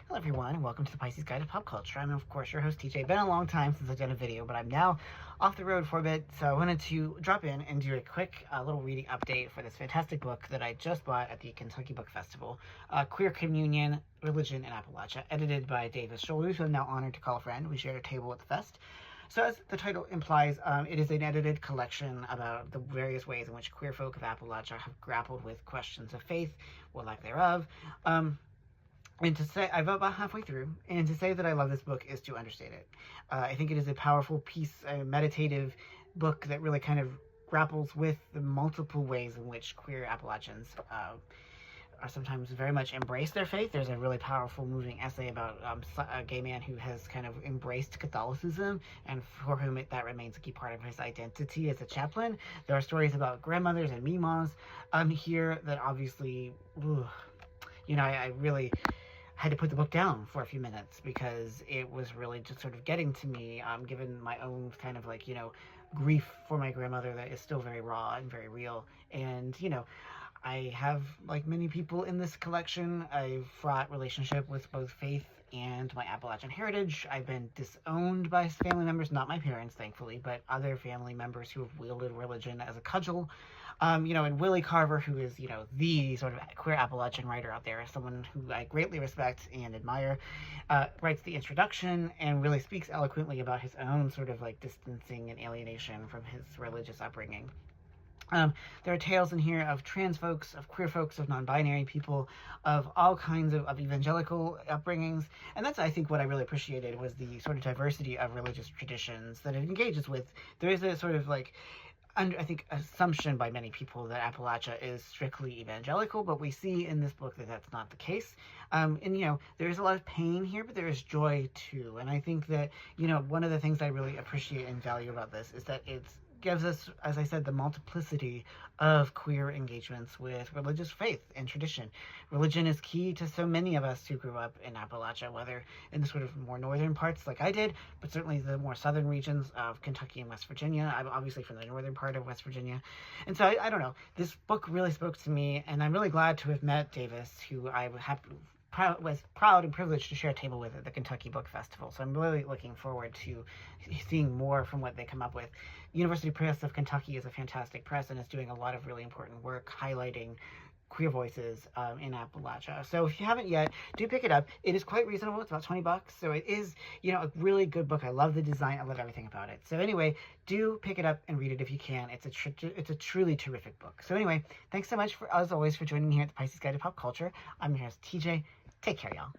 Hello everyone, and welcome to the Pisces Guide to Pop Culture. I'm of course your host TJ. Been a long time since I've done a video, but I'm now off the road for a bit, so I wanted to drop in and do a quick little reading update for this fantastic book that I just bought at the Kentucky Book Festival, Queer Communion, Religion in Appalachia, edited by Davis Shoulders, who I'm now honored to call a friend. We shared a table at the fest. So as the title implies, it is an edited collection about the various ways in which queer folk of Appalachia have grappled with questions of faith, or lack thereof. And to say, I'm about halfway through, and to say that I love this book is to understate it. I think it is a powerful piece, a meditative book that really kind of grapples with the multiple ways in which queer Appalachians are sometimes very much embrace their faith. There's a really powerful, moving essay about a gay man who has kind of embraced Catholicism, and for whom that remains a key part of his identity as a chaplain. There are stories about grandmothers and mimas here that obviously, I really had to put the book down for a few minutes because it was really just sort of getting to me, given my own kind of grief for my grandmother that is still very raw and very real. And, I have, like many people in this collection, a fraught relationship with both faith and my Appalachian heritage. I've been disowned by family members, not my parents, thankfully, but other family members who have wielded religion as a cudgel. And Willie Carver, who is, the sort of queer Appalachian writer out there, someone who I greatly respect and admire, writes the introduction and really speaks eloquently about his own sort of distancing and alienation from his religious upbringing. There are tales in here of trans folks, of queer folks, of non-binary people, of all kinds of evangelical upbringings. And that's, I think, what I really appreciated was the sort of diversity of religious traditions that it engages with. There is a sort of I think, assumption by many people that Appalachia is strictly evangelical, but we see in this book that that's not the case. There is a lot of pain here, but there is joy too. And I think that, one of the things I really appreciate and value about this is that it gives us, as I said, the multiplicity of queer engagements with religious faith and tradition. Religion is key to so many of us who grew up in Appalachia, whether in the sort of more northern parts like I did, but certainly the more southern regions of Kentucky and West Virginia. I'm obviously from the northern part of West Virginia. And so I don't know, this book really spoke to me, and I'm really glad to have met Davis, who I was proud and privileged to share a table with at the Kentucky Book Festival. So I'm really looking forward to seeing more from what they come up with. University Press of Kentucky is a fantastic press and is doing a lot of really important work highlighting queer voices in Appalachia. So if you haven't yet, do pick it up. It is quite reasonable. It's about $20. So it is, a really good book. I love the design. I love everything about it. So anyway, do pick it up and read it if you can. It's a truly terrific book. So anyway, thanks so much as always for joining me here at the Pisces Guide to Pop Culture. I'm your host, TJ. Take care, y'all.